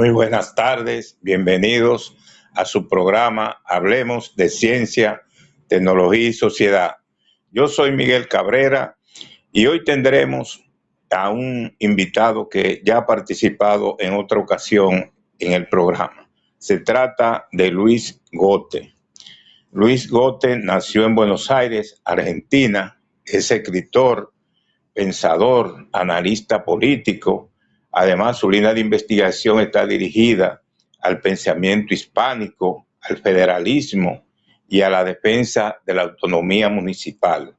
Muy buenas tardes, bienvenidos a su programa Hablemos de Ciencia, Tecnología y Sociedad. Yo soy Miguel Cabrera y hoy tendremos a un invitado que ya ha participado en otra ocasión en el programa. Se trata de Luis Gote. Luis Gote nació en Buenos Aires, Argentina, es escritor, pensador, analista político. Además, su línea de investigación está dirigida al pensamiento hispánico, al federalismo y a la defensa de la autonomía municipal.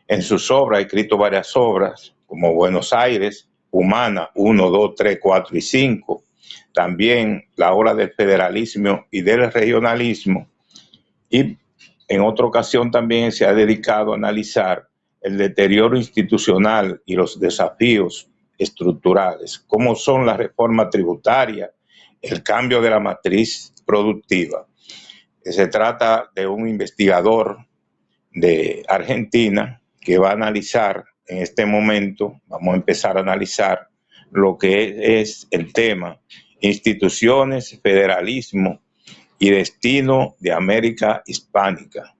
En sus obras ha escrito varias obras, como Buenos Aires, Humana 1, 2, 3, 4 y 5. También la obra del federalismo y del regionalismo. Y en otra ocasión también se ha dedicado a analizar el deterioro institucional y los desafíos estructurales, como son la reforma tributaria, el cambio de la matriz productiva. Se trata de un investigador de Argentina que va a analizar en este momento, vamos a empezar a analizar lo que es el tema instituciones, federalismo y destino de América hispánica.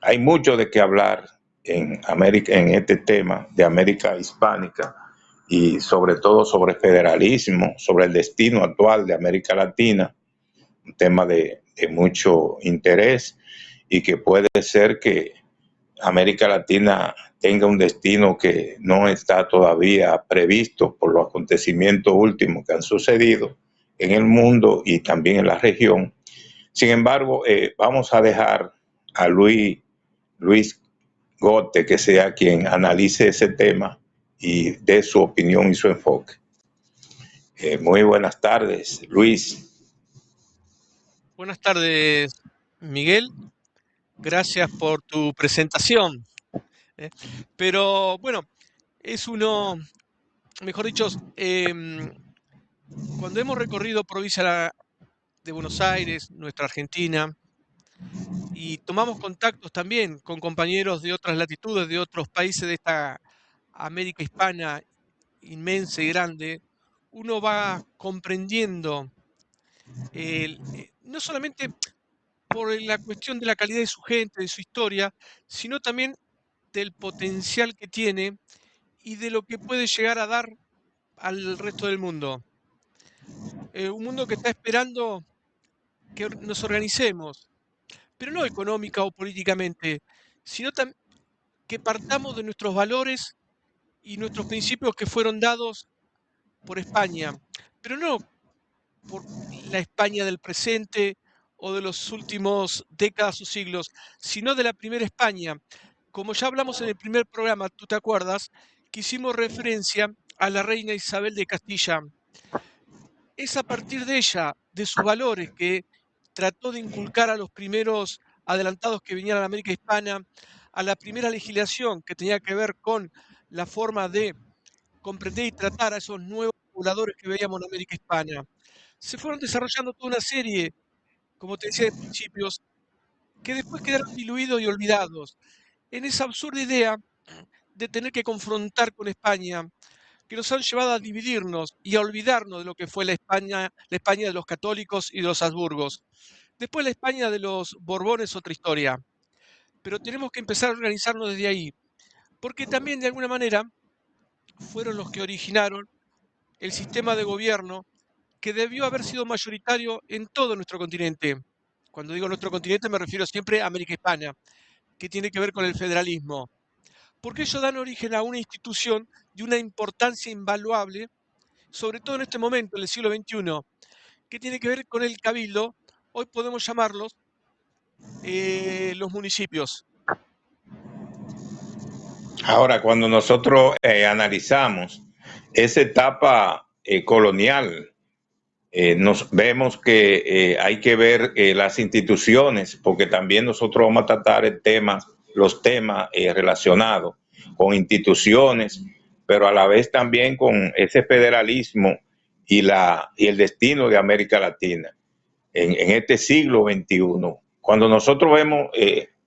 Hay mucho de qué hablar en América, en este tema de América hispánica y sobre todo sobre federalismo, sobre el destino actual de América Latina, un tema de mucho interés y que puede ser que América Latina tenga un destino que no está todavía previsto por los acontecimientos últimos que han sucedido en el mundo y también en la región. Sin embargo, vamos a dejar a Luis Gote que sea quien analice ese tema y dé su opinión y su enfoque. Muy buenas tardes, Luis. Buenas tardes, Miguel. Gracias por tu presentación. Pero bueno, mejor dicho, cuando hemos recorrido provincia de Buenos Aires, nuestra Argentina, y tomamos contactos también con compañeros de otras latitudes, de otros países de esta América hispana inmensa y grande, uno va comprendiendo no solamente por la cuestión de la calidad de su gente, de su historia, sino también del potencial que tiene y de lo que puede llegar a dar al resto del mundo. Un mundo que está esperando que nos organicemos, pero no económica o políticamente, sino que partamos de nuestros valores y nuestros principios que fueron dados por España, pero no por la España del presente o de los últimos décadas o siglos, sino de la primera España. Como ya hablamos en el primer programa, tú te acuerdas, que hicimos referencia a la reina Isabel de Castilla. Es a partir de ella, de sus valores, que trató de inculcar a los primeros adelantados que venían a la América hispana, a la primera legislación que tenía que ver con la forma de comprender y tratar a esos nuevos pobladores que veíamos en América hispana. Se fueron desarrollando toda una serie, como te decía, de principios que después quedaron diluidos y olvidados en esa absurda idea de tener que confrontar con España, que nos han llevado a dividirnos y a olvidarnos de lo que fue la España de los católicos y de los Habsburgos. Después la España de los Borbones, otra historia. Pero tenemos que empezar a organizarnos desde ahí, porque también de alguna manera fueron los que originaron el sistema de gobierno que debió haber sido mayoritario en todo nuestro continente. Cuando digo nuestro continente me refiero siempre a América Hispana, que tiene que ver con el federalismo. Porque ellos dan origen a una institución de una importancia invaluable, sobre todo en este momento, en el siglo XXI, que tiene que ver con el cabildo. Hoy podemos llamarlos los municipios. Ahora, cuando nosotros analizamos esa etapa colonial, nos vemos que hay que ver las instituciones, porque también nosotros vamos a tratar los temas relacionados con instituciones, pero a la vez también con ese federalismo y el destino de América Latina en este siglo XXI. Cuando nosotros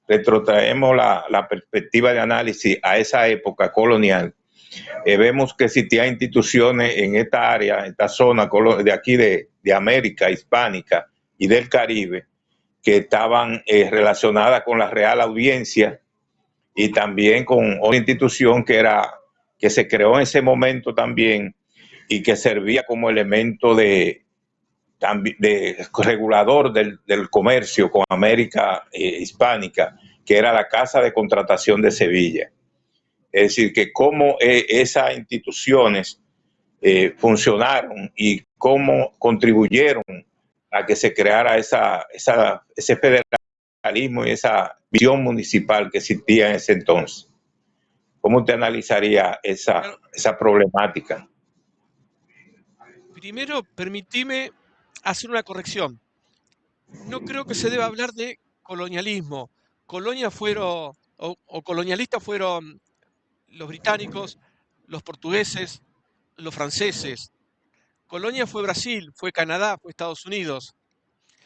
retrotraemos la perspectiva de análisis a esa época colonial, vemos que existían instituciones en esta área, esta zona de aquí de de América hispánica y del Caribe, que estaban relacionadas con la Real Audiencia y también con otra institución que se creó en ese momento también y que servía como elemento de regulador del comercio con América hispánica, que era la Casa de Contratación de Sevilla. Es decir, que cómo esas instituciones funcionaron y cómo contribuyeron a que se creara ese federalismo y esa visión municipal que existía en ese entonces. ¿Cómo usted analizaría esa problemática? Primero, permitime hacer una corrección. No creo que se deba hablar de colonialismo. Colonia fueron, o colonialistas fueron los británicos, los portugueses, los franceses. Colonia fue Brasil, fue Canadá, fue Estados Unidos.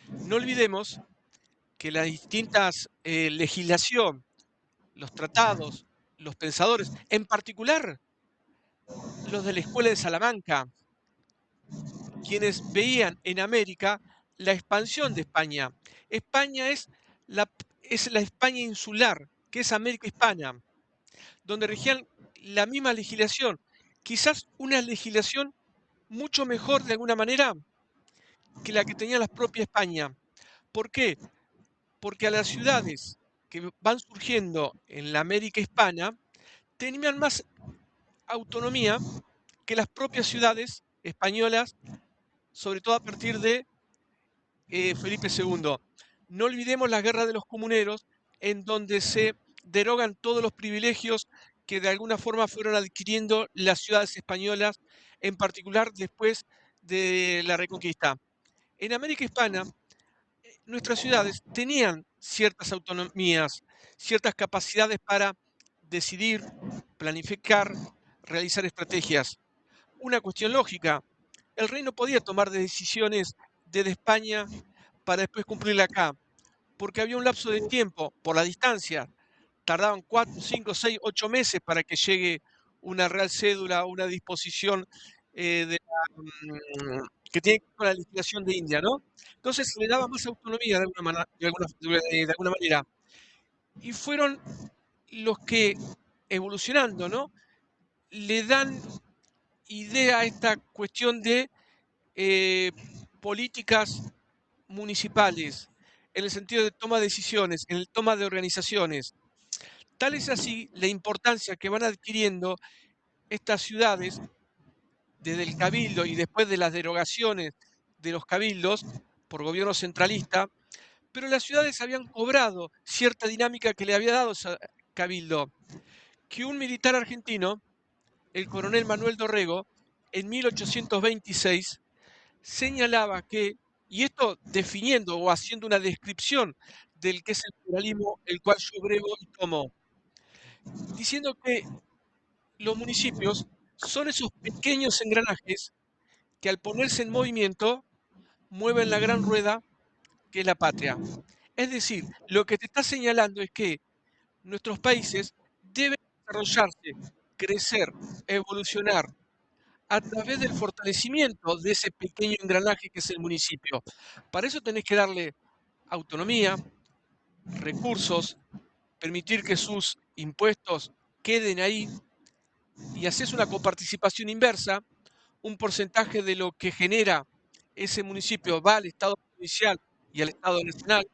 No olvidemos que las distintas legislación, los tratados, los pensadores, en particular los de la Escuela de Salamanca, quienes veían en América la expansión de España. España es la España insular, que es América hispana, donde regían la misma legislación, quizás una legislación mucho mejor de alguna manera que la que tenía la propia España. ¿Por qué? Porque a las ciudades que van surgiendo en la América hispana tenían más autonomía que las propias ciudades españolas, sobre todo a partir de Felipe II. No olvidemos la guerra de los comuneros, en donde se derogan todos los privilegios que de alguna forma fueron adquiriendo las ciudades españolas, en particular después de la Reconquista. En América Hispana, nuestras ciudades tenían ciertas autonomías, ciertas capacidades para decidir, planificar, realizar estrategias. Una cuestión lógica, el rey no podía tomar decisiones desde España para después cumplirla acá, porque había un lapso de tiempo por la distancia. Tardaban 4, 5, 6, 8 meses para que llegue una real cédula, una disposición que tiene que ver con la legislación de India, ¿no? Entonces le daba más autonomía de alguna manera. Y fueron los que, evolucionando, ¿no? Le dan idea a esta cuestión de políticas municipales, en el sentido de toma de decisiones, en el toma de organizaciones. Tal es así la importancia que van adquiriendo estas ciudades desde el cabildo y después de las derogaciones de los cabildos por gobierno centralista, pero las ciudades habían cobrado cierta dinámica que le había dado ese cabildo, que un militar argentino, el coronel Manuel Dorrego, en 1826 señalaba que, y esto definiendo o haciendo una descripción del que es el federalismo, el cual yo brevo y tomo, diciendo que los municipios son esos pequeños engranajes que al ponerse en movimiento mueven la gran rueda que es la patria. Es decir, lo que te está señalando es que nuestros países deben desarrollarse, crecer, evolucionar a través del fortalecimiento de ese pequeño engranaje que es el municipio. Para eso tenés que darle autonomía, recursos, permitir que sus impuestos queden ahí y haces una coparticipación inversa, un porcentaje de lo que genera ese municipio va al Estado provincial y al Estado nacional,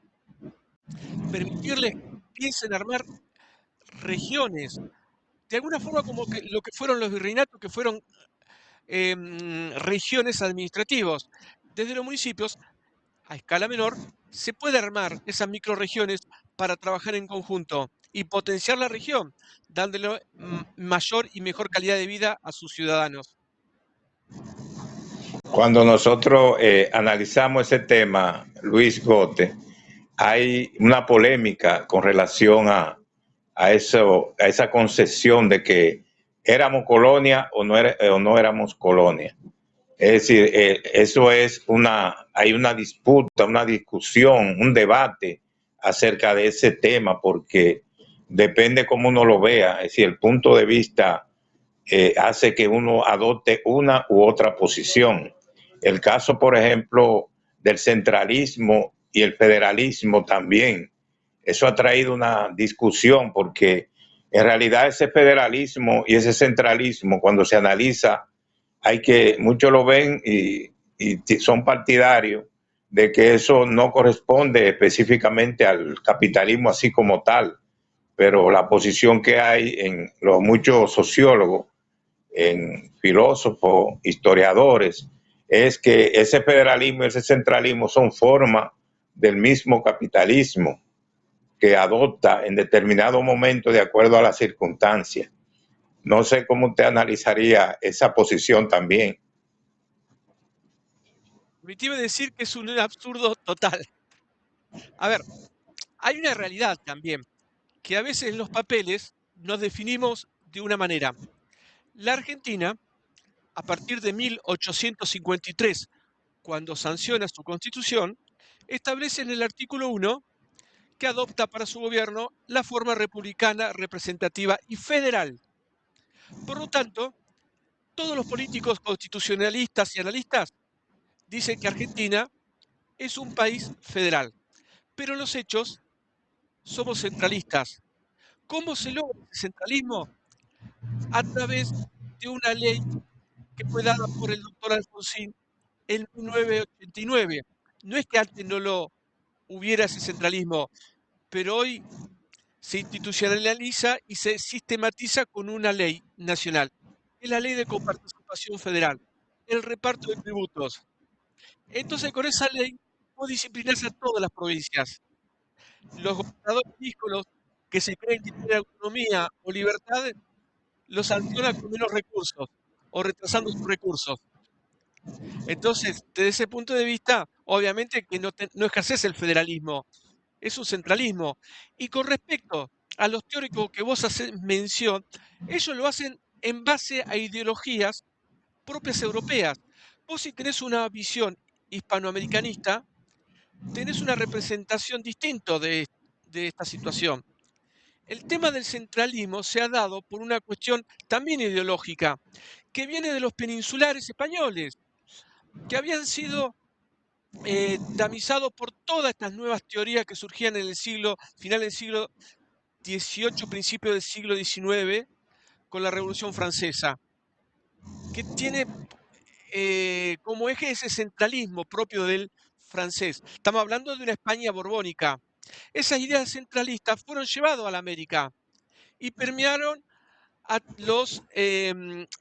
permitirles que empiecen a armar regiones, de alguna forma como que lo que fueron los virreinatos, que fueron regiones administrativos. Desde los municipios, a escala menor, se puede armar esas microrregiones para trabajar en conjunto y potenciar la región, dándole mayor y mejor calidad de vida a sus ciudadanos. Cuando nosotros analizamos ese tema, Luis Gote, hay una polémica con relación a esa concesión de que éramos colonia o no éramos colonia. Es decir, hay una disputa, una discusión, un debate acerca de ese tema, porque depende cómo uno lo vea. Es decir, el punto de vista hace que uno adopte una u otra posición. El caso, por ejemplo, del centralismo y el federalismo también. Eso ha traído una discusión porque en realidad ese federalismo y ese centralismo, cuando se analiza, muchos lo ven y son partidarios de que eso no corresponde específicamente al capitalismo así como tal, pero la posición que hay en los muchos sociólogos, en filósofos, historiadores, es que ese federalismo y ese centralismo son formas del mismo capitalismo que adopta en determinado momento de acuerdo a las circunstancias. No sé cómo usted analizaría esa posición también. Permíteme decir que es un absurdo total. A ver, hay una realidad también, que a veces en los papeles nos definimos de una manera. La Argentina, a partir de 1853, cuando sanciona su constitución, establece en el artículo 1 que adopta para su gobierno la forma republicana, representativa y federal. Por lo tanto, todos los políticos constitucionalistas y analistas dicen que Argentina es un país federal, pero en los hechos somos centralistas. ¿Cómo se logra ese centralismo? A través de una ley que fue dada por el doctor Alfonsín en 1989. No es que antes no lo hubiera ese centralismo, pero hoy se institucionaliza y se sistematiza con una ley nacional. Es la ley de coparticipación federal, el reparto de tributos. Entonces, con esa ley, vos disciplinás a todas las provincias. Los gobernadores díscolos que se creen que tienen autonomía o libertad, los sanciona con menos recursos o retrasando sus recursos. Entonces, desde ese punto de vista, obviamente que no ejerces el federalismo, es un centralismo. Y con respecto a los teóricos que vos haces mención, ellos lo hacen en base a ideologías propias europeas. Vos si tenés una visión hispanoamericanista, tenés una representación distinta de esta situación. El tema del centralismo se ha dado por una cuestión también ideológica, que viene de los peninsulares españoles, que habían sido tamizados por todas estas nuevas teorías que surgían en el final del siglo XVIII, principio del siglo XIX, con la Revolución Francesa, que tiene como eje ese centralismo propio del francés. Estamos hablando de una España borbónica. Esas ideas centralistas fueron llevadas a la América y permearon a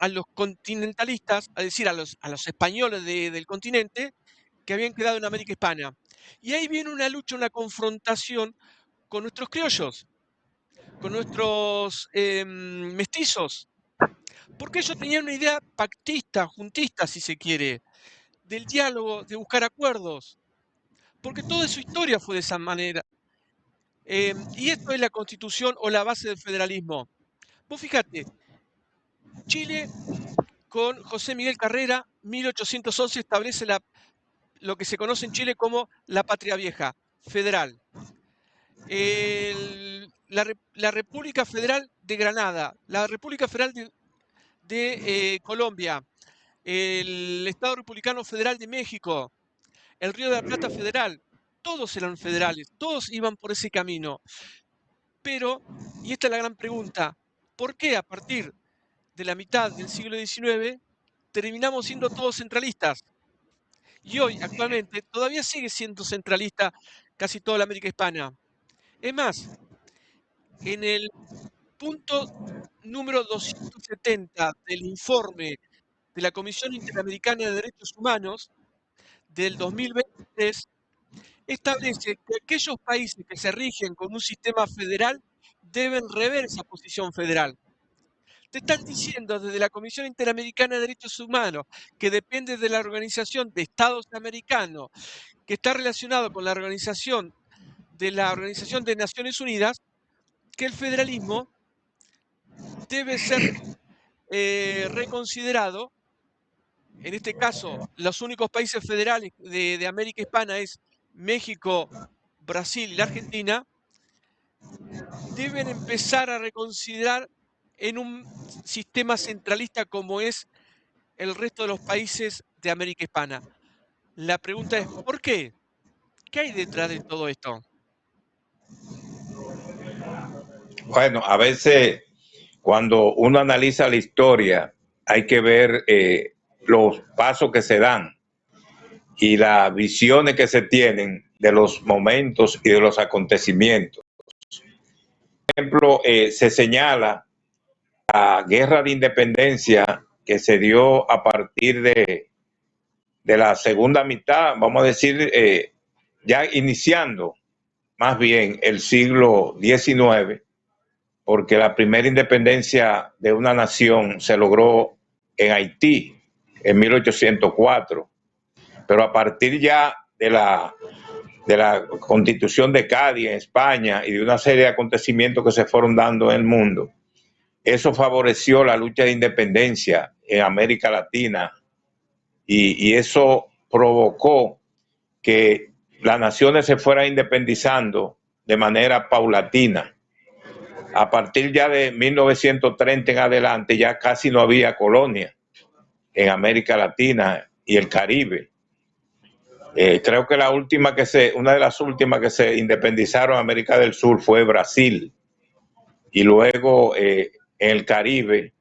los continentalistas, es decir, a los españoles del continente que habían quedado en América Hispana. Y ahí viene una lucha, una confrontación con nuestros criollos, con nuestros mestizos, porque ellos tenían una idea pactista, juntista, si se quiere, del diálogo, de buscar acuerdos, porque toda su historia fue de esa manera. Y esto es la constitución o la base del federalismo. Vos fíjate, Chile con José Miguel Carrera, 1811, establece lo que se conoce en Chile como la patria vieja, federal. La República Federal de Granada, la República Federal de Colombia, el Estado Republicano Federal de México, el Río de la Plata Federal, todos eran federales, todos iban por ese camino. Pero, y esta es la gran pregunta, ¿por qué a partir de la mitad del siglo XIX terminamos siendo todos centralistas? Y hoy, actualmente, todavía sigue siendo centralista casi toda la América Hispana. Es más, en el punto número 270 del informe de la Comisión Interamericana de Derechos Humanos del 2023, establece que aquellos países que se rigen con un sistema federal deben rever esa posición federal. Te están diciendo desde la Comisión Interamericana de Derechos Humanos, que depende de la Organización de Estados Americanos, que está relacionado con la Organización de Naciones Unidas, que el federalismo debe ser reconsiderado. En este caso, los únicos países federales de América Hispana es México, Brasil y la Argentina, deben empezar a reconsiderar en un sistema centralista como es el resto de los países de América Hispana. La pregunta es, ¿por qué? ¿Qué hay detrás de todo esto? Bueno, a veces cuando uno analiza la historia hay que ver los pasos que se dan y las visiones que se tienen de los momentos y de los acontecimientos. Por ejemplo, se señala la guerra de independencia que se dio a partir de la segunda mitad, vamos a decir, ya iniciando más bien el siglo XIX, porque la primera independencia de una nación se logró en Haití en 1804, pero a partir ya de la constitución de Cádiz en España y de una serie de acontecimientos que se fueron dando en el mundo, eso favoreció la lucha de independencia en América Latina y eso provocó que las naciones se fueran independizando de manera paulatina. A partir ya de 1930 en adelante ya casi no había colonia en América Latina y el Caribe. Creo que una de las últimas que se independizaron en América del Sur fue Brasil, y luego en el Caribe,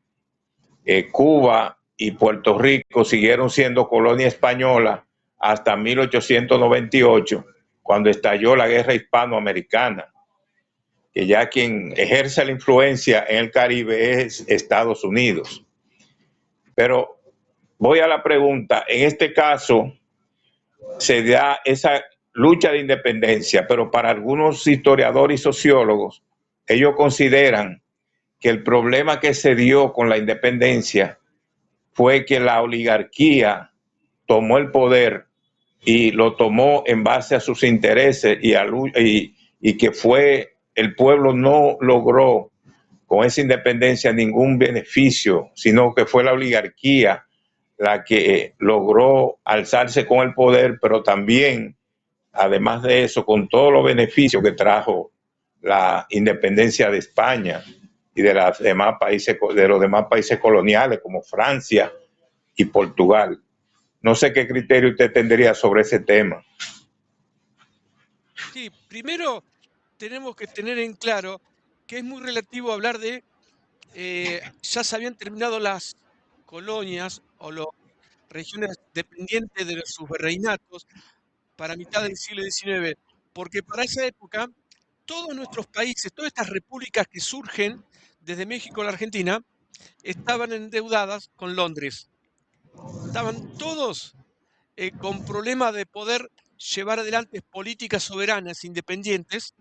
Cuba y Puerto Rico siguieron siendo colonia española hasta 1898, cuando estalló la guerra hispanoamericana, que ya quien ejerce la influencia en el Caribe es Estados Unidos. Pero voy a la pregunta, en este caso se da esa lucha de independencia, pero para algunos historiadores y sociólogos, ellos consideran que el problema que se dio con la independencia fue que la oligarquía tomó el poder y lo tomó en base a sus intereses y que fue el pueblo no logró con esa independencia ningún beneficio, sino que fue la oligarquía la que logró alzarse con el poder, pero también, además de eso, con todos los beneficios que trajo la independencia de España y de los demás países coloniales como Francia y Portugal. No sé qué criterio usted tendría sobre ese tema. Sí, primero tenemos que tener en claro que es muy relativo hablar de, ya se habían terminado las colonias o las regiones dependientes de sus reinatos para mitad del siglo XIX, porque para esa época todos nuestros países, todas estas repúblicas que surgen desde México a la Argentina, estaban endeudadas con Londres. Estaban todos con problemas de poder llevar adelante políticas soberanas independientes,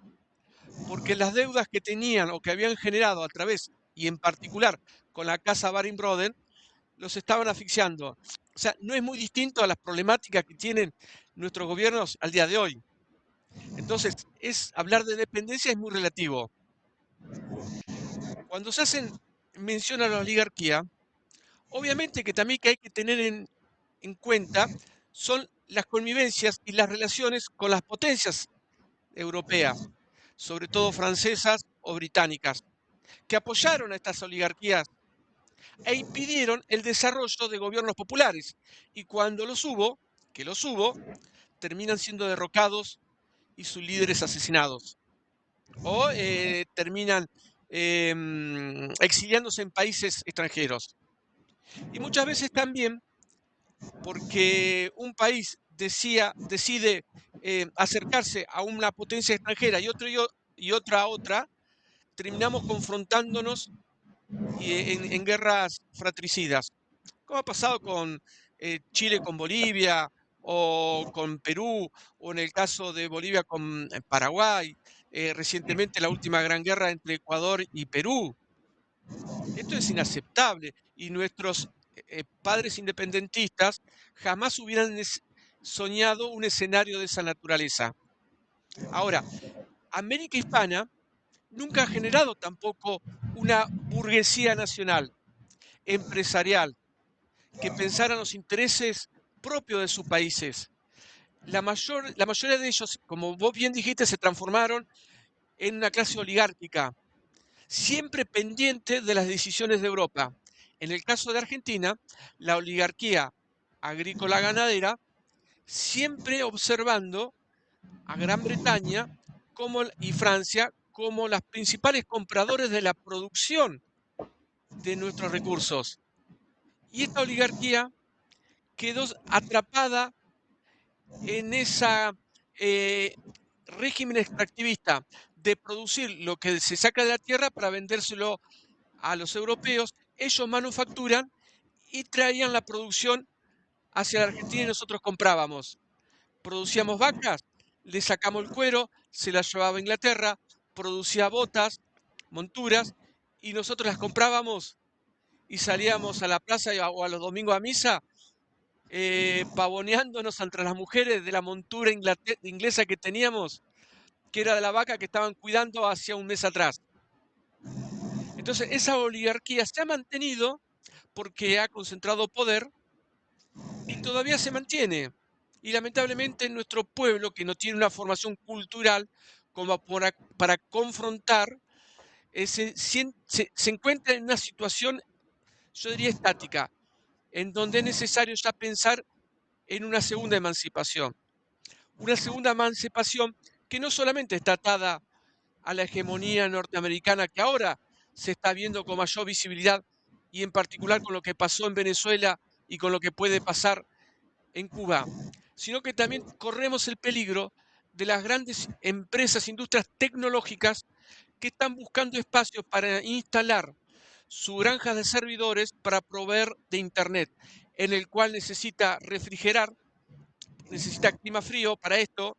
porque las deudas que tenían o que habían generado a través, y en particular con la casa Baring Brothers, los estaban asfixiando. O sea, no es muy distinto a las problemáticas que tienen nuestros gobiernos al día de hoy. Entonces, hablar de dependencia es muy relativo. Cuando se hacen mención a la oligarquía, obviamente que también que hay que tener en cuenta son las convivencias y las relaciones con las potencias europeas, sobre todo francesas o británicas, que apoyaron a estas oligarquías e impidieron el desarrollo de gobiernos populares. Y cuando los hubo, que los hubo, terminan siendo derrocados y sus líderes asesinados. O terminan exiliándose en países extranjeros. Y muchas veces también porque un país decide acercarse a una potencia extranjera y otra a otra, terminamos confrontándonos en guerras fratricidas, como ha pasado con Chile con Bolivia, o con Perú, o en el caso de Bolivia con Paraguay, recientemente la última gran guerra entre Ecuador y Perú. Esto es inaceptable y nuestros padres independentistas jamás hubieran soñado un escenario de esa naturaleza. Ahora, América Hispana nunca ha generado tampoco una burguesía nacional, empresarial, que pensara en los intereses propios de sus países. La mayoría de ellos, como vos bien dijiste, se transformaron en una clase oligárquica, siempre pendiente de las decisiones de Europa. En el caso de Argentina, la oligarquía agrícola ganadera, siempre observando a Gran Bretaña y Francia como las principales compradores de la producción de nuestros recursos. Y esta oligarquía quedó atrapada en esa régimen extractivista de producir lo que se saca de la tierra para vendérselo a los europeos. Ellos manufacturan y traían la producción hacia la Argentina y nosotros comprábamos. Producíamos vacas, le sacamos el cuero, se las llevaba a Inglaterra, producía botas, monturas, y nosotros las comprábamos y salíamos a la plaza o a los domingos a misa, pavoneándonos entre las mujeres de la montura inglesa que teníamos, que era de la vaca que estaban cuidando hacia un mes atrás. Entonces, esa oligarquía se ha mantenido porque ha concentrado poder y todavía se mantiene. Y lamentablemente nuestro pueblo, que no tiene una formación cultural como para confrontar, se encuentra en una situación, yo diría, estática, en donde es necesario ya pensar en una segunda emancipación. Una segunda emancipación que no solamente está atada a la hegemonía norteamericana, que ahora se está viendo con mayor visibilidad, y en particular con lo que pasó en Venezuela y con lo que puede pasar en Cuba, sino que también corremos el peligro de las grandes empresas, industrias tecnológicas que están buscando espacios para instalar su granja de servidores para proveer de Internet, en el cual necesita refrigerar, necesita clima frío para esto,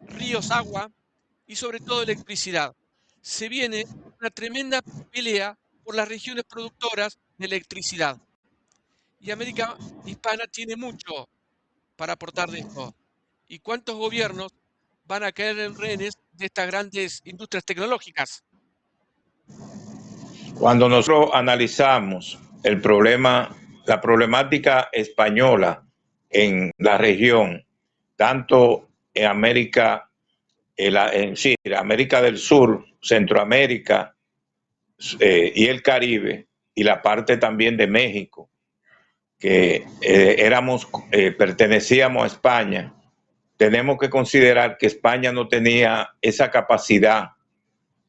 ríos, agua y sobre todo electricidad. Se viene una tremenda pelea por las regiones productoras de electricidad. Y América Hispana tiene mucho para aportar de esto. ¿Y cuántos gobiernos van a caer en rehenes de estas grandes industrias tecnológicas? Cuando nosotros analizamos el problema, la problemática española en la región, tanto en América, sí, América del Sur, Centroamérica y el Caribe, y la parte también de México, que pertenecíamos a España, tenemos que considerar que España no tenía esa capacidad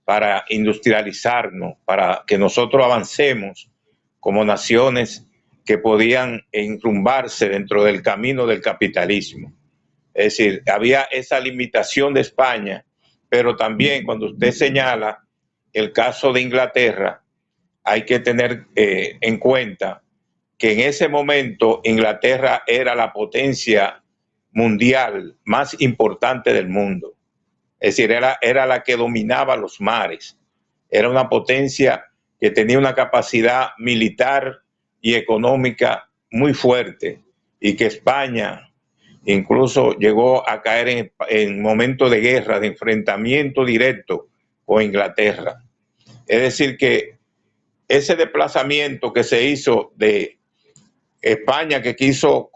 para industrializarnos, para que nosotros avancemos como naciones que podían enrumbarse dentro del camino del capitalismo. Es decir, había esa limitación de España, pero también cuando usted señala el caso de Inglaterra, hay que tener en cuenta que en ese momento Inglaterra era la potencia mundial más importante del mundo. Es decir, era la que dominaba los mares. Era una potencia que tenía una capacidad militar y económica muy fuerte, y que España incluso llegó a caer en momentos de guerra, de enfrentamiento directo con Inglaterra. Es decir, que ese desplazamiento que se hizo de España, que quiso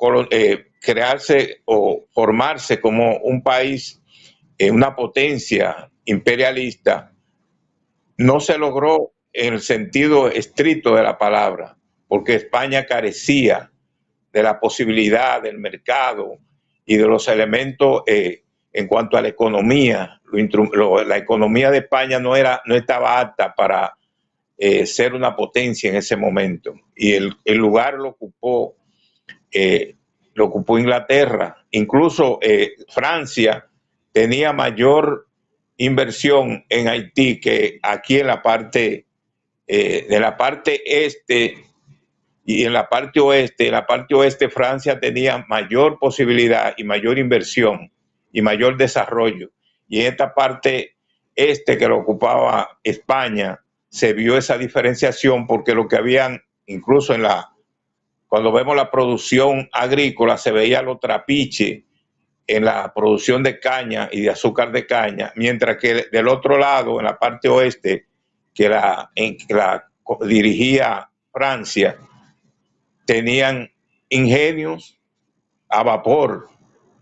crearse o formarse como un país, una potencia imperialista, no se logró en el sentido estricto de la palabra, porque España carecía de la posibilidad del mercado y de los elementos en cuanto a la economía. La economía de España no estaba apta para ser una potencia en ese momento, y el lugar lo ocupó Inglaterra. Incluso Francia tenía mayor inversión en Haití que aquí en la parte de la parte este, y en la parte oeste. En la parte oeste Francia tenía mayor posibilidad y mayor inversión y mayor desarrollo, y en esta parte este, que lo ocupaba España, se vio esa diferenciación, porque lo que habían, incluso cuando vemos la producción agrícola, se veía los trapiches en la producción de caña y de azúcar de caña, mientras que del otro lado, en la parte oeste, que la dirigía Francia, tenían ingenios a vapor.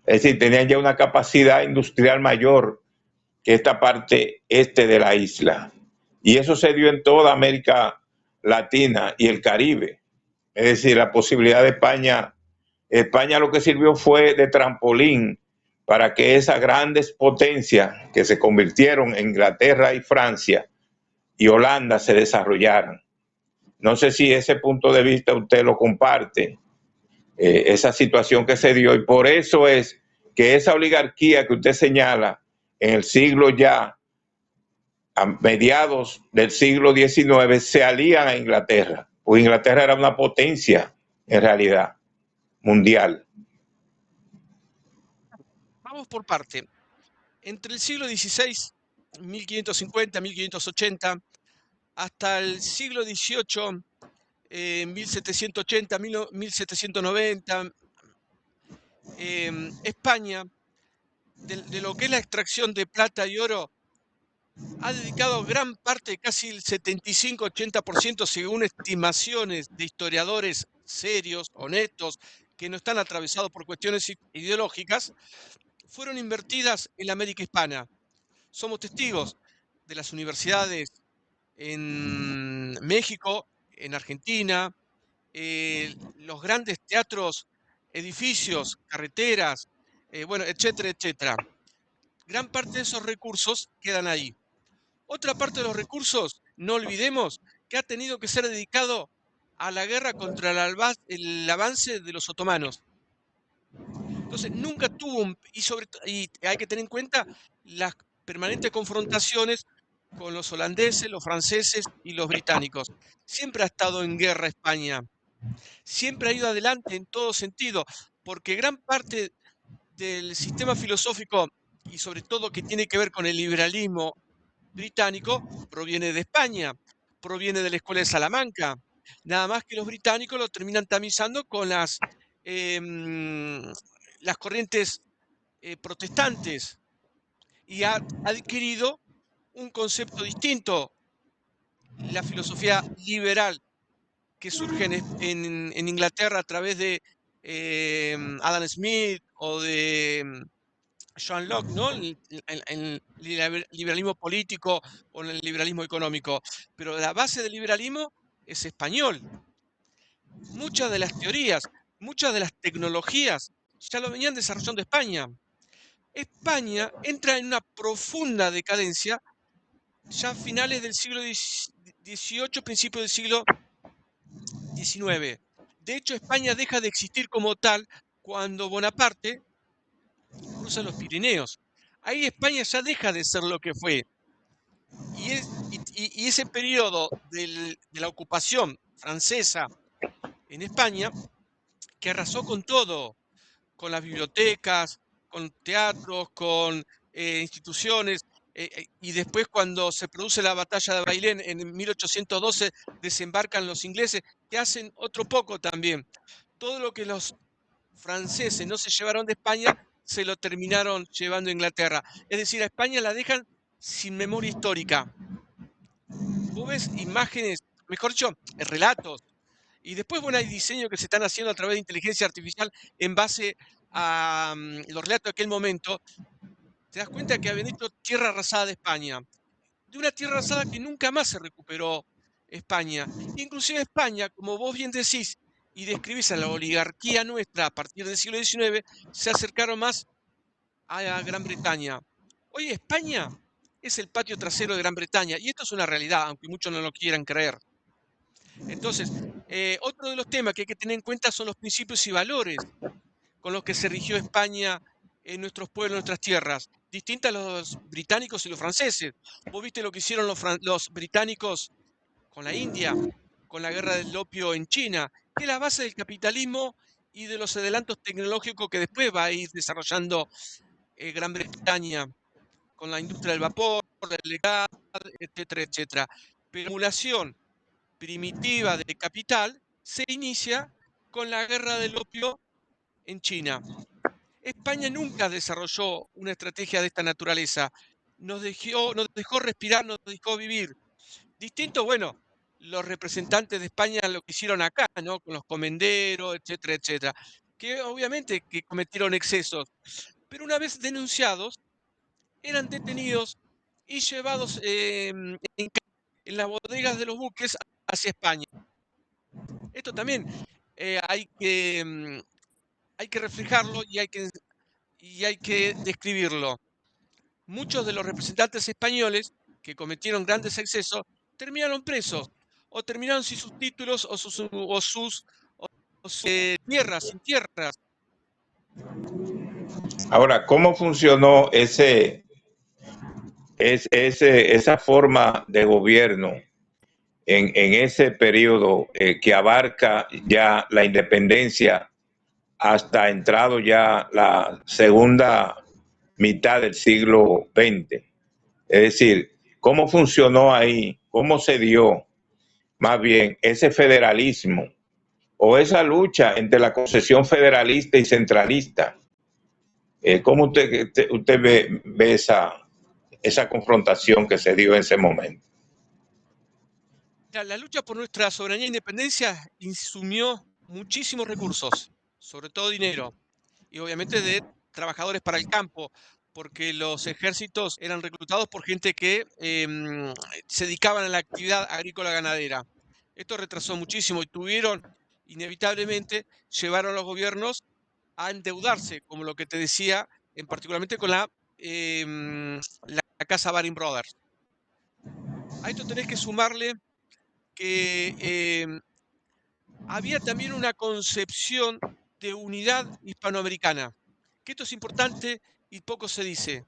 Es decir, tenían ya una capacidad industrial mayor que esta parte este de la isla. Y eso se dio en toda América Latina y el Caribe. Es decir, la posibilidad de España España lo que sirvió fue de trampolín para que esas grandes potencias que se convirtieron en Inglaterra y Francia y Holanda se desarrollaran. No sé si ese punto de vista usted lo comparte, esa situación que se dio, y por eso es que esa oligarquía que usted señala en el siglo ya, a mediados del siglo XIX, se alían a Inglaterra, porque Inglaterra era una potencia en realidad mundial. Vamos por parte. Entre el siglo XVI, 1550, 1580, hasta el siglo XVIII, 1780, 1790, España, de lo que es la extracción de plata y oro, ha dedicado gran parte, casi el 75-80%, según estimaciones de historiadores serios, honestos, que no están atravesados por cuestiones ideológicas, fueron invertidas en la América hispana. Somos testigos de las universidades en México, en Argentina, los grandes teatros, edificios, carreteras, bueno, etcétera, etcétera. Gran parte de esos recursos quedan ahí. Otra parte de los recursos, no olvidemos, que ha tenido que ser dedicado a la guerra contra el avance de los otomanos. Entonces, nunca tuvo, y hay que tener en cuenta las permanentes confrontaciones con los holandeses, los franceses y los británicos. Siempre ha estado en guerra España, siempre ha ido adelante en todo sentido, porque gran parte del sistema filosófico, y sobre todo que tiene que ver con el liberalismo británico, proviene de España, proviene de la Escuela de Salamanca. Nada más que los británicos lo terminan tamizando con las corrientes protestantes, y ha adquirido un concepto distinto, la filosofía liberal, que surge en Inglaterra a través de Adam Smith o de John Locke, ¿no? El liberalismo político o el liberalismo económico. Pero la base del liberalismo es español. Muchas de las teorías, muchas de las tecnologías ya lo venían desarrollando España. España entra en una profunda decadencia ya a finales del siglo XVIII, principios del siglo XIX. De hecho, España deja de existir como tal cuando Bonaparte cruza los Pirineos. Ahí España ya deja de ser lo que fue. Y ese periodo de la ocupación francesa en España, que arrasó con todo, con las bibliotecas, con teatros, con instituciones, y después cuando se produce la batalla de Bailén en 1812, desembarcan los ingleses, que hacen otro poco también. Todo lo que los franceses no se llevaron de España, se lo terminaron llevando a Inglaterra. Es decir, a España la dejan sin memoria histórica. Vos ves imágenes, mejor dicho, relatos, y después, bueno, hay diseños que se están haciendo a través de inteligencia artificial en base a los relatos de aquel momento. Te das cuenta que habían hecho tierra arrasada de España, de una tierra arrasada que nunca más se recuperó España. Inclusive España, como vos bien decís y describís a la oligarquía nuestra a partir del siglo XIX, se acercaron más a Gran Bretaña. Hoy España es el patio trasero de Gran Bretaña, y esto es una realidad, aunque muchos no lo quieran creer. Entonces, otro de los temas que hay que tener en cuenta son los principios y valores con los que se rigió España en nuestros pueblos, en nuestras tierras, distintas a los británicos y los franceses. Vos viste lo que hicieron los británicos con la India, con la guerra del opio en China, que es la base del capitalismo y de los adelantos tecnológicos que después va a ir desarrollando Gran Bretaña, con la industria del vapor, del gas, etcétera, etcétera. Pero la acumulación primitiva de capital se inicia con la guerra del opio en China. España nunca desarrolló una estrategia de esta naturaleza. Nos dejó respirar, nos dejó vivir. Distinto, bueno, los representantes de España lo que hicieron acá, ¿no? Con los comenderos, etcétera, etcétera. Que obviamente que cometieron excesos. Pero una vez denunciados, eran detenidos y llevados en las bodegas de los buques hacia España. Esto también hay que hay que reflejarlo y hay que describirlo. Muchos de los representantes españoles que cometieron grandes excesos terminaron presos o terminaron sin sus títulos o sus tierras, sin tierras. Ahora, ¿cómo funcionó esa forma de gobierno en ese periodo que abarca ya la independencia hasta entrado ya la segunda mitad del siglo XX? Es decir, ¿cómo funcionó ahí? ¿Cómo se dio más bien ese federalismo o esa lucha entre la concesión federalista y centralista? ¿Cómo usted ve esa confrontación que se dio en ese momento? La lucha por nuestra soberanía e independencia insumió muchísimos recursos, sobre todo dinero, y obviamente de trabajadores para el campo, porque los ejércitos eran reclutados por gente que se dedicaban a la actividad agrícola ganadera. Esto retrasó muchísimo y inevitablemente, llevaron a los gobiernos a endeudarse, como lo que te decía, particularmente con la casa Baring Brothers. A esto tenés que sumarle que había también una concepción de unidad hispanoamericana, que esto es importante y poco se dice.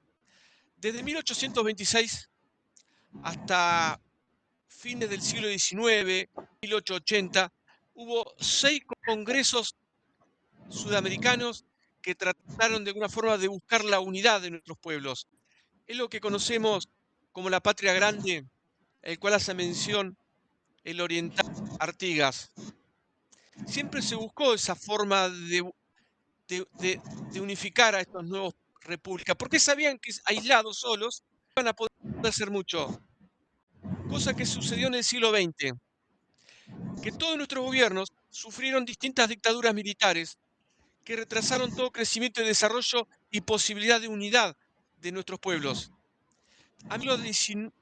Desde 1826 hasta fines del siglo XIX, 1880, hubo 6 congresos sudamericanos que trataron de alguna forma de buscar la unidad de nuestros pueblos. Es lo que conocemos como la patria grande, el cual hace mención el oriental Artigas. Siempre se buscó esa forma de unificar a estos nuevos repúblicas, porque sabían que aislados solos iban a poder hacer mucho. Cosa que sucedió en el siglo XX, que todos nuestros gobiernos sufrieron distintas dictaduras militares que retrasaron todo crecimiento y desarrollo y posibilidad de unidad de nuestros pueblos. A mitad del siglo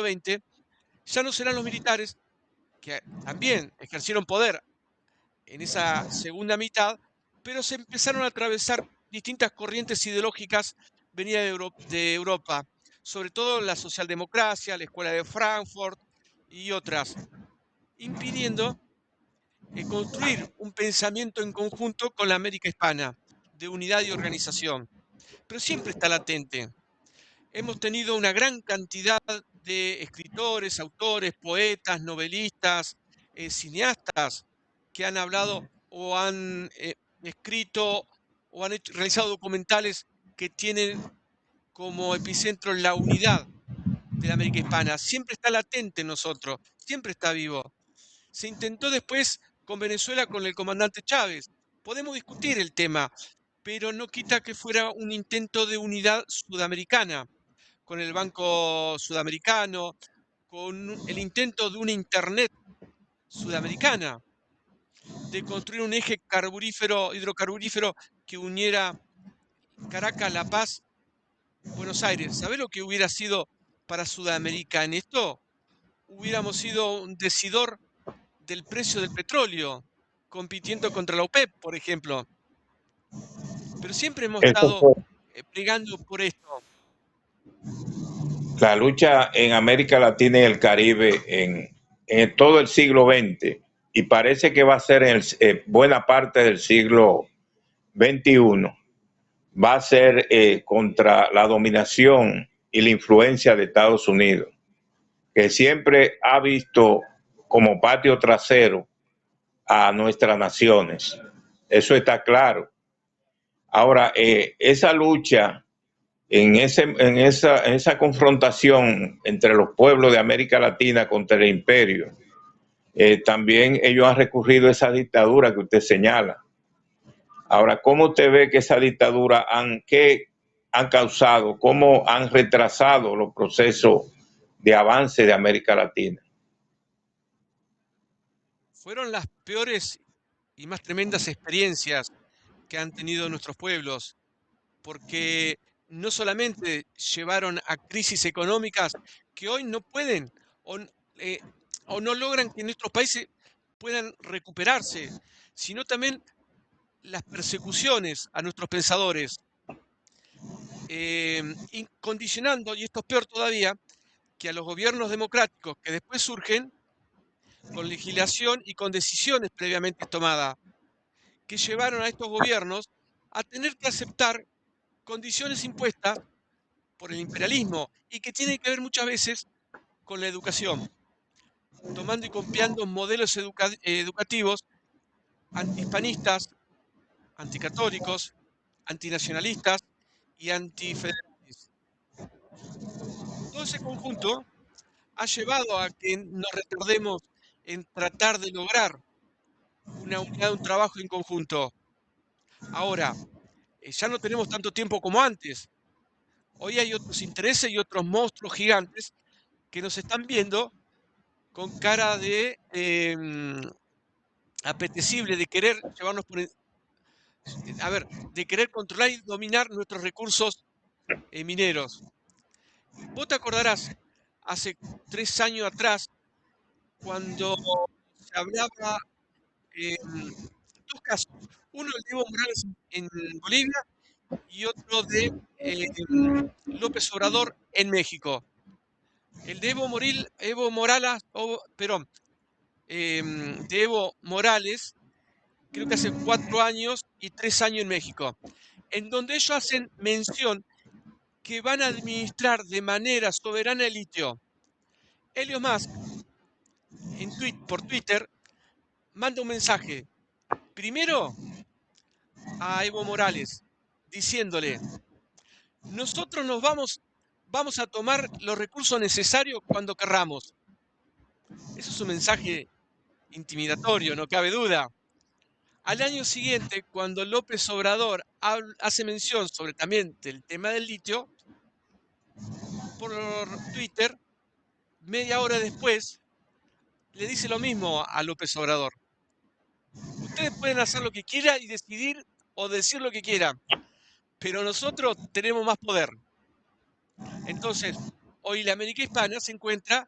XX, ya no serán los militares, que también ejercieron poder en esa segunda mitad, pero se empezaron a atravesar distintas corrientes ideológicas venidas de Europa, sobre todo la socialdemocracia, la Escuela de Frankfurt y otras, impidiendo construir un pensamiento en conjunto con la América hispana, de unidad y organización. Pero siempre está latente. Hemos tenido una gran cantidad de escritores, autores, poetas, novelistas, cineastas que han hablado o han escrito o han realizado documentales que tienen como epicentro la unidad de la América hispana. Siempre está latente en nosotros, siempre está vivo. Se intentó después con Venezuela con el comandante Chávez. Podemos discutir el tema, pero no quita que fuera un intento de unidad sudamericana, con el Banco Sudamericano, con el intento de una Internet sudamericana, de construir un eje hidrocarburífero que uniera Caracas, La Paz, Buenos Aires. ¿Sabés lo que hubiera sido para Sudamérica en esto? Hubiéramos sido un decidor del precio del petróleo, compitiendo contra la OPEP, por ejemplo. Pero siempre hemos Eso estado fue plegando por esto. la lucha en América Latina y el Caribe en todo el siglo XX y parece que va a ser en buena parte del siglo XXI, va a ser contra la dominación y la influencia de Estados Unidos, que siempre ha visto como patio trasero a nuestras naciones. Eso está claro. Ahora, esa lucha en esa confrontación entre los pueblos de América Latina contra el imperio, también ellos han recurrido a esa dictadura que usted señala. Ahora, ¿cómo usted ve que esa dictadura qué han causado, cómo han retrasado los procesos de avance de América Latina? Fueron las peores y más tremendas experiencias que han tenido nuestros pueblos, porque no solamente llevaron a crisis económicas que hoy no pueden eh, o no logran que nuestros países puedan recuperarse, sino también las persecuciones a nuestros pensadores, condicionando, y esto es peor todavía, que a los gobiernos democráticos que después surgen con legislación y con decisiones previamente tomadas, que llevaron a estos gobiernos a tener que aceptar condiciones impuestas por el imperialismo y que tienen que ver muchas veces con la educación, tomando y copiando modelos educativos antihispanistas, anticatólicos, antinacionalistas y antifederales. Todo ese conjunto ha llevado a que nos retardemos en tratar de lograr una unidad, un trabajo en conjunto. Ahora, ya no tenemos tanto tiempo como antes. Hoy hay otros intereses y otros monstruos gigantes que nos están viendo con cara de apetecible, de querer llevarnos por, a ver, de querer controlar y dominar nuestros recursos mineros. Vos te acordarás, hace 3 años atrás, cuando se hablaba dos casos, uno el de Evo Morales en Bolivia y otro de López Obrador en México. El de Evo Morales, perdón, de Evo Morales, creo que hace 4 años y 3 años en México, en donde ellos hacen mención que van a administrar de manera soberana el litio. Elon Musk, por Twitter, manda un mensaje, primero a Evo Morales, diciéndole, nosotros vamos a tomar los recursos necesarios cuando querramos. Eso es un mensaje intimidatorio, no cabe duda. Al año siguiente, cuando López Obrador hace mención sobre también del tema del litio, por Twitter, media hora después, le dice lo mismo a López Obrador. Ustedes pueden hacer lo que quieran y decidir o decir lo que quieran, pero nosotros tenemos más poder. Entonces, hoy la América Hispana se encuentra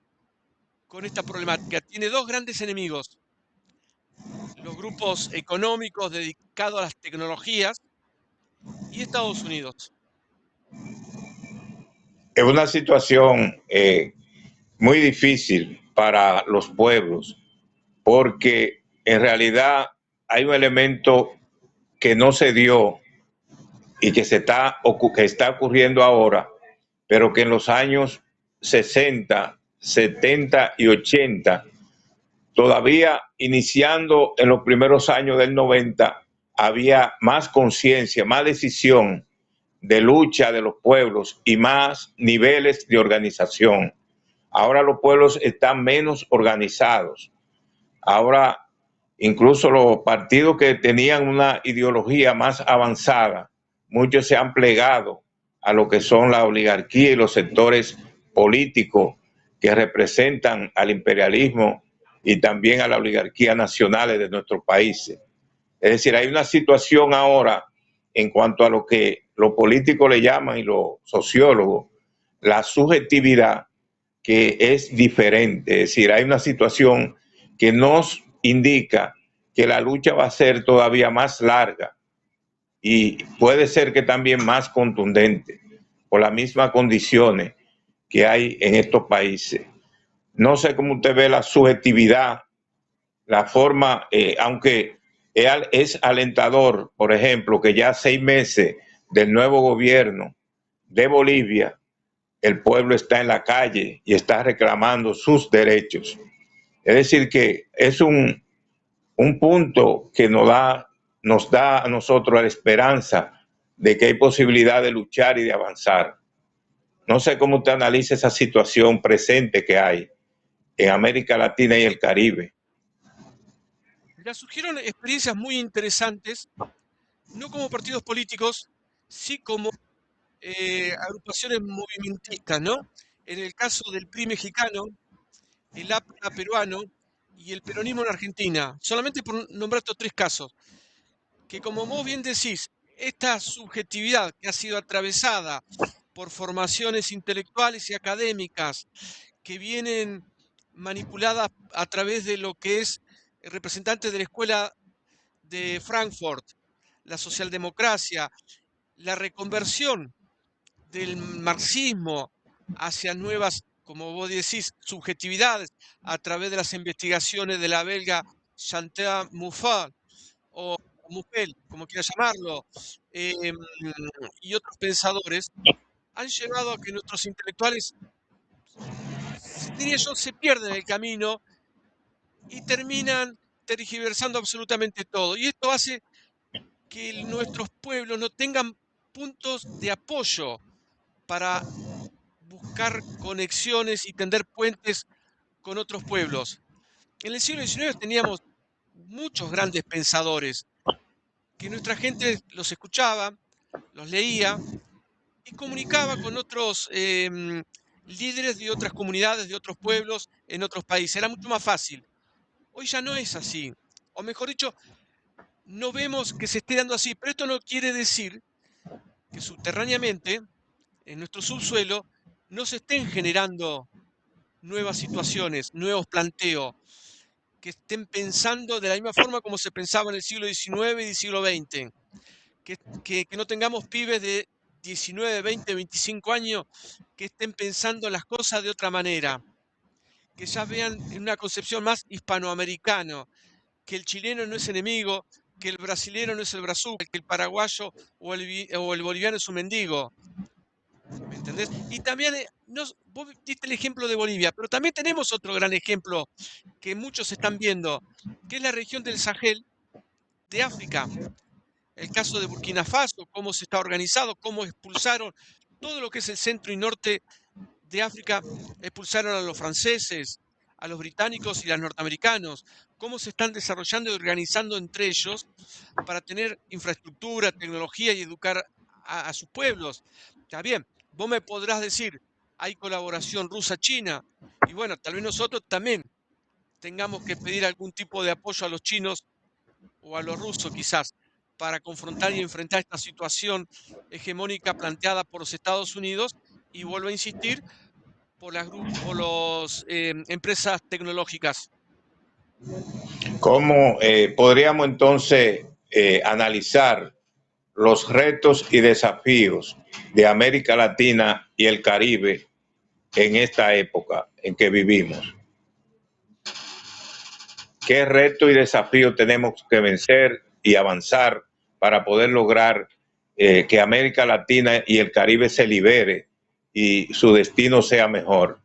con esta problemática. Tiene dos grandes enemigos: los grupos económicos dedicados a las tecnologías y Estados Unidos. Es una situación muy difícil para los pueblos porque en realidad hay un elemento que no se dio y que está ocurriendo ahora, pero que en los años 60, 70 y 80, todavía iniciando en los primeros años del 90, había más conciencia, más decisión de lucha de los pueblos y más niveles de organización. Ahora los pueblos están menos organizados. Ahora incluso los partidos que tenían una ideología más avanzada, muchos se han plegado a lo que son la oligarquía y los sectores políticos que representan al imperialismo y también a la oligarquía nacionales de nuestros países. Es decir, hay una situación ahora en cuanto a lo que los políticos le llaman y los sociólogos la subjetividad, que es diferente. Es decir, hay una situación que nos indica que la lucha va a ser todavía más larga y puede ser que también más contundente por las mismas condiciones que hay en estos países. No sé cómo usted ve la subjetividad, la forma, aunque es alentador, por ejemplo, que ya 6 meses del nuevo gobierno de Bolivia, el pueblo está en la calle y está reclamando sus derechos. Es decir, que es un punto que nos da a nosotros la esperanza de que hay posibilidad de luchar y de avanzar. No sé cómo usted analiza esa situación presente que hay en América Latina y el Caribe. Ya surgieron experiencias muy interesantes, no como partidos políticos, sí como agrupaciones movimentistas, ¿no? En el caso del PRI mexicano, el APRA peruano y el peronismo en Argentina, solamente por nombrar estos tres casos, que como vos bien decís, esta subjetividad que ha sido atravesada por formaciones intelectuales y académicas que vienen manipuladas a través de lo que es representantes de la escuela de Frankfurt, la socialdemocracia, la reconversión del marxismo hacia nuevas, como vos decís, subjetividades a través de las investigaciones de la belga Chantal Mouffe o Muffel, como quieras llamarlo, em, y otros pensadores, han llevado a que nuestros intelectuales, diría yo, se pierden en el camino y terminan tergiversando absolutamente todo. Y esto hace que nuestros pueblos no tengan puntos de apoyo para buscar conexiones y tender puentes con otros pueblos. En el siglo XIX teníamos muchos grandes pensadores que nuestra gente los escuchaba, los leía y comunicaba con otros líderes de otras comunidades, de otros pueblos, en otros países. Era mucho más fácil. Hoy ya no es así. O mejor dicho, no vemos que se esté dando así. Pero esto no quiere decir que subterráneamente, en nuestro subsuelo, no se estén generando nuevas situaciones, nuevos planteos, que estén pensando de la misma forma como se pensaba en el siglo XIX y siglo XX. Que no tengamos pibes de 19, 20, 25 años que estén pensando las cosas de otra manera, que ya vean en una concepción más hispanoamericana, que el chileno no es enemigo, que el brasilero no es el brazuca, que el paraguayo o el boliviano es un mendigo. ¿Me entendés? Y también, vos diste el ejemplo de Bolivia, pero también tenemos otro gran ejemplo que muchos están viendo, que es la región del Sahel de África. El caso de Burkina Faso, cómo se está organizado, cómo expulsaron todo lo que es el centro y norte de África, expulsaron a los franceses, a los británicos y a los norteamericanos, cómo se están desarrollando y organizando entre ellos para tener infraestructura, tecnología y educar a sus pueblos. Está bien, vos me podrás decir, hay colaboración rusa-china, y bueno, tal vez nosotros también tengamos que pedir algún tipo de apoyo a los chinos o a los rusos quizás, para confrontar y enfrentar esta situación hegemónica planteada por los Estados Unidos, y vuelvo a insistir, por las empresas tecnológicas. ¿Cómo podríamos entonces analizar los retos y desafíos de América Latina y el Caribe en esta época en que vivimos? ¿Qué retos y desafíos tenemos que vencer y avanzar para poder lograr que América Latina y el Caribe se libere y su destino sea mejor?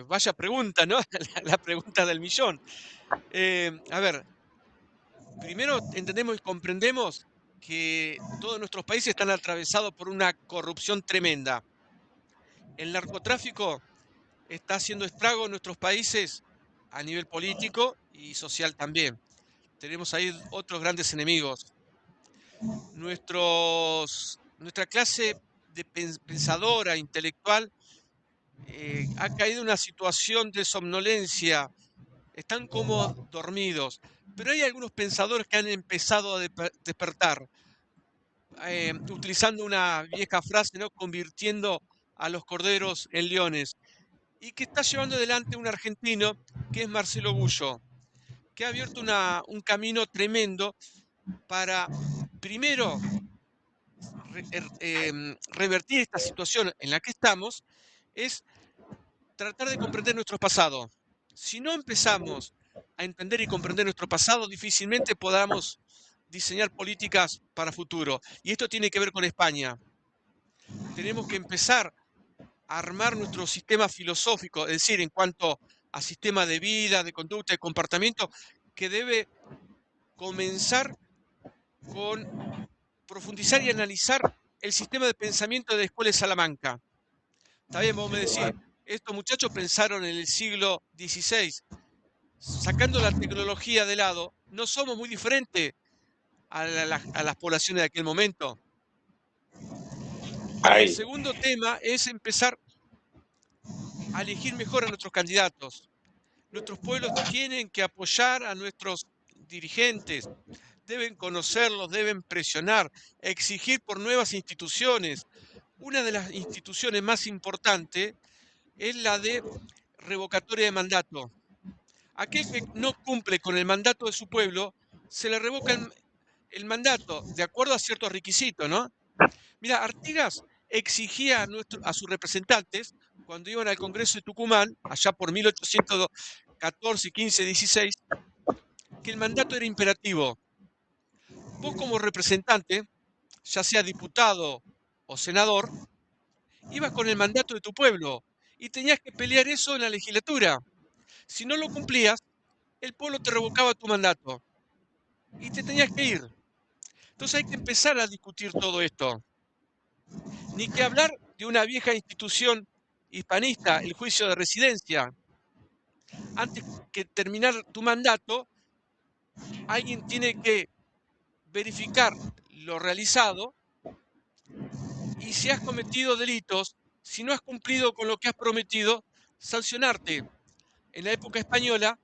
Vaya pregunta, ¿no? La pregunta del millón. A ver, primero entendemos y comprendemos que todos nuestros países están atravesados por una corrupción tremenda. El narcotráfico está haciendo estrago en nuestros países a nivel político y social también. Tenemos ahí otros grandes enemigos. Nuestra clase de pensadora, intelectual, ha caído en una situación de somnolencia. Están como dormidos. Pero hay algunos pensadores que han empezado a despertar, utilizando una vieja frase, ¿no? Convirtiendo a los corderos en leones. Y que está llevando adelante un argentino que es Marcelo Bullo, que ha abierto un camino tremendo para, primero, revertir esta situación en la que estamos, es tratar de comprender nuestro pasado. Si no empezamos a entender y comprender nuestro pasado, difícilmente podamos diseñar políticas para futuro. Y esto tiene que ver con España. Tenemos que empezar a armar nuestro sistema filosófico, es decir, en cuanto a sistema de vida, de conducta, de comportamiento, que debe comenzar con profundizar y analizar el sistema de pensamiento de la Escuela de Salamanca. Está bien, vos me decís, estos muchachos pensaron en el siglo XVI, sacando la tecnología de lado, no somos muy diferentes a las poblaciones de aquel momento. Y el Ay, segundo tema es empezar a elegir mejor a nuestros candidatos. Nuestros pueblos tienen que apoyar a nuestros dirigentes, deben conocerlos, deben presionar, exigir por nuevas instituciones. Una de las instituciones más importantes es la de revocatoria de mandato. Aquel que no cumple con el mandato de su pueblo se le revoca el mandato de acuerdo a ciertos requisitos, ¿no? Mira, Artigas exigía a sus representantes, cuando iban al Congreso de Tucumán, allá por 1814, 15, 16, que el mandato era imperativo. Vos como representante, ya sea diputado o senador, ibas con el mandato de tu pueblo y tenías que pelear eso en la legislatura. Si no lo cumplías, el pueblo te revocaba tu mandato y te tenías que ir. Entonces hay que empezar a discutir todo esto. Ni que hablar de una vieja institución hispanista, el juicio de residencia. Antes que terminar tu mandato, alguien tiene que verificar lo realizado y si has cometido delitos, si no has cumplido con lo que has prometido, sancionarte. En la época española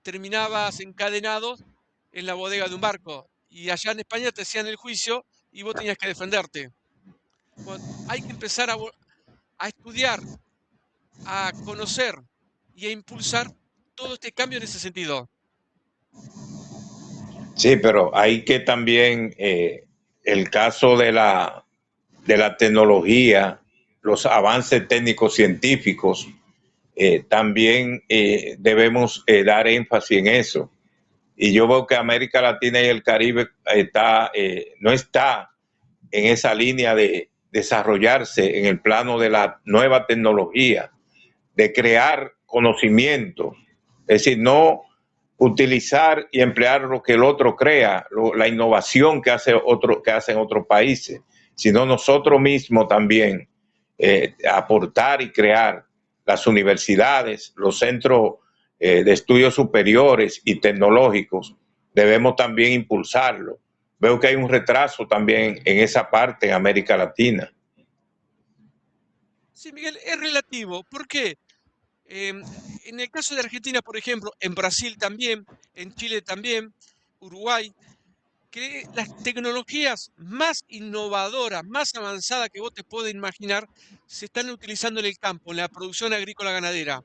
terminabas encadenado en la bodega de un barco y allá en España te hacían el juicio y vos tenías que defenderte. Bueno, hay que empezar a estudiar, a conocer y a impulsar todo este cambio en ese sentido. Sí, pero hay que también el caso de la tecnología, los avances técnicos científicos, también debemos dar énfasis en eso. Y yo veo que América Latina y el Caribe no está en esa línea de desarrollarse en el plano de la nueva tecnología, de crear conocimiento, es decir, no utilizar y emplear lo que el otro crea, la innovación que hacen otros países, sino nosotros mismos también aportar y crear las universidades, los centros de estudios superiores y tecnológicos, debemos también impulsarlo. Veo que hay un retraso también en esa parte en América Latina. Sí, Miguel, es relativo. ¿Por qué? Em, en el caso de Argentina, por ejemplo, en Brasil también, en Chile también, Uruguay, que las tecnologías más innovadoras, más avanzadas que vos te puedes imaginar, se están utilizando en el campo, en la producción agrícola ganadera.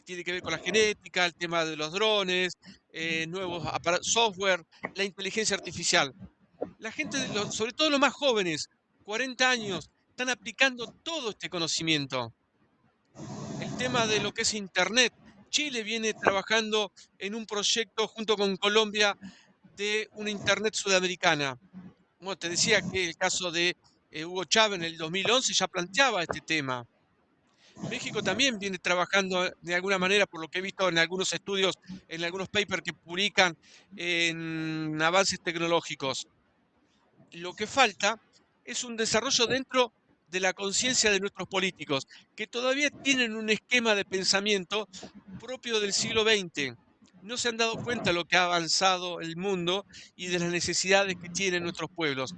Tiene que ver con la genética, el tema de los drones, nuevos software, la inteligencia artificial. La gente, sobre todo los más jóvenes, 40 años, están aplicando todo este conocimiento. El tema de lo que es Internet. Chile viene trabajando en un proyecto junto con Colombia de una Internet sudamericana. Bueno, te decía que el caso de Hugo Chávez en el 2011 ya planteaba este tema. México también viene trabajando de alguna manera, por lo que he visto en algunos estudios, en algunos papers que publican en avances tecnológicos. Lo que falta es un desarrollo dentro de la conciencia de nuestros políticos, que todavía tienen un esquema de pensamiento propio del siglo XX. No se han dado cuenta de lo que ha avanzado el mundo y de las necesidades que tienen nuestros pueblos.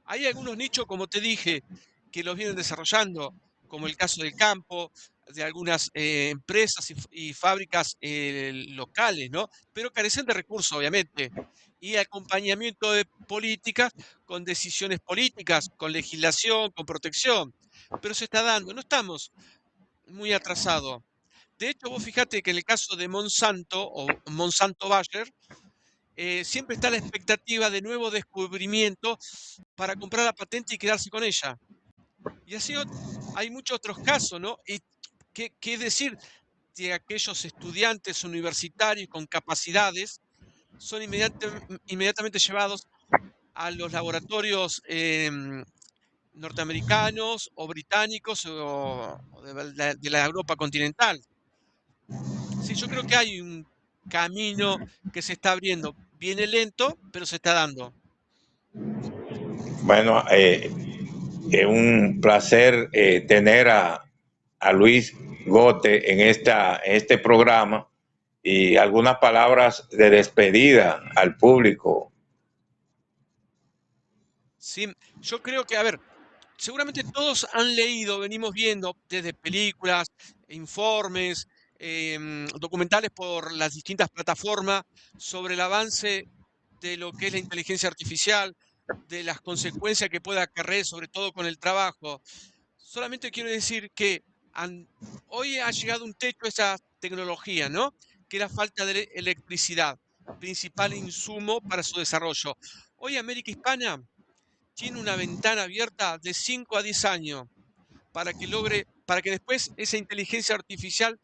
Hay algunos nichos, como te dije, que los vienen desarrollando, como el caso del campo, de algunas empresas y fábricas locales, ¿no? Pero carecen de recursos, obviamente, y acompañamiento de políticas con decisiones políticas, con legislación, con protección. Pero se está dando, no estamos muy atrasados. De hecho, vos fíjate que en el caso de Monsanto o Monsanto Bayer, siempre está la expectativa de nuevo descubrimiento para comprar la patente y quedarse con ella. Y así hay muchos otros casos, ¿no? Y qué decir de aquellos estudiantes universitarios con capacidades son inmediatamente llevados a los laboratorios norteamericanos o británicos o de la Europa continental. Sí, yo creo que hay un camino que se está abriendo. Viene lento, pero se está dando. Bueno, es un placer tener a Luis Gote en este programa y algunas palabras de despedida al público. Sí, yo creo que, a ver, seguramente todos han leído, venimos viendo desde películas, informes, documentales por las distintas plataformas sobre el avance de lo que es la inteligencia artificial, de las consecuencias que puede acarrear, sobre todo con el trabajo. Solamente quiero decir que hoy ha llegado un techo esa tecnología, ¿no? Que es la falta de electricidad. principal insumo para su desarrollo. Hoy América Hispana tiene una ventana abierta de 5 a 10 años para que después esa inteligencia artificial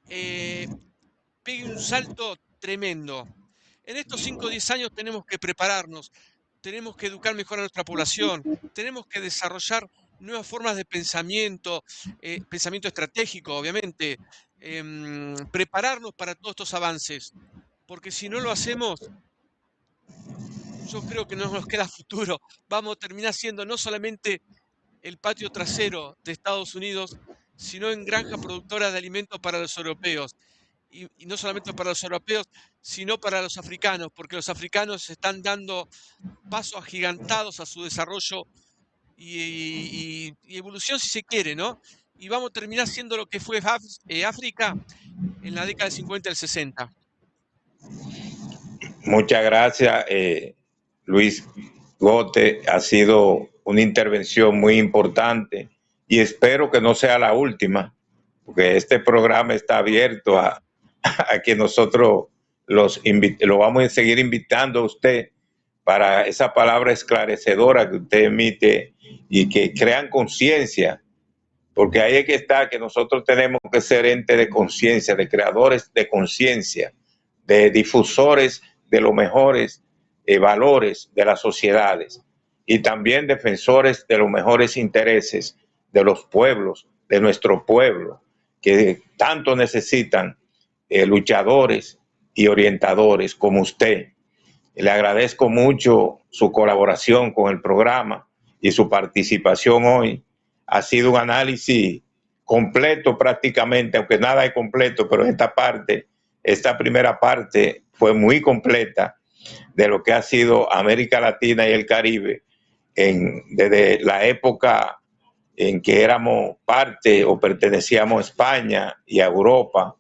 pegue un salto tremendo. En estos 5 o 10 años tenemos que prepararnos, tenemos que educar mejor a nuestra población, tenemos que desarrollar nuevas formas de pensamiento, pensamiento estratégico, obviamente, prepararnos para todos estos avances, porque si no lo hacemos, yo creo que no nos queda futuro. Vamos a terminar siendo no solamente el patio trasero de Estados Unidos, sino en granja productora de alimentos para los europeos. Y no solamente para los europeos, sino para los africanos, porque los africanos están dando pasos agigantados a su desarrollo y evolución, si se quiere, ¿no? Y vamos a terminar siendo lo que fue África en la década del 50 y el 60. Muchas gracias, Luis Gote. Ha sido una intervención muy importante y espero que no sea la última, porque este programa está abierto a que nosotros lo vamos a seguir invitando a usted para esa palabra esclarecedora que usted emite y que crean conciencia, porque ahí es que está, que nosotros tenemos que ser entes de conciencia, de creadores de conciencia, de difusores de los mejores valores de las sociedades y también defensores de los mejores intereses de los pueblos, de nuestro pueblo, que tanto necesitan luchadores y orientadores como usted. Le agradezco mucho su colaboración con el programa y su participación hoy. Ha sido un análisis completo prácticamente, aunque nada es completo, pero esta primera parte fue muy completa de lo que ha sido América Latina y el Caribe desde la época en que éramos parte o pertenecíamos a España y a Europa,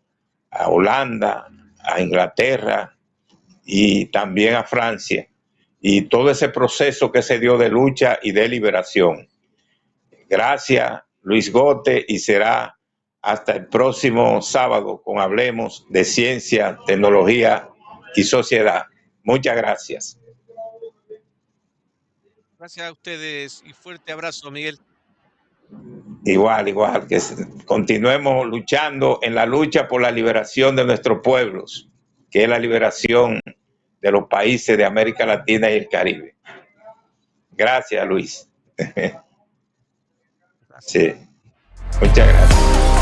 a Holanda, a Inglaterra y también a Francia, y todo ese proceso que se dio de lucha y de liberación. Gracias, Luis Gote, y será hasta el próximo sábado con Hablemos de Ciencia, Tecnología y Sociedad. Muchas gracias. Gracias a ustedes y fuerte abrazo, Miguel. Igual, que continuemos luchando en la lucha por la liberación de nuestros pueblos, que es la liberación de los países de América Latina y el Caribe. Gracias, Luis. Gracias. Sí, muchas gracias.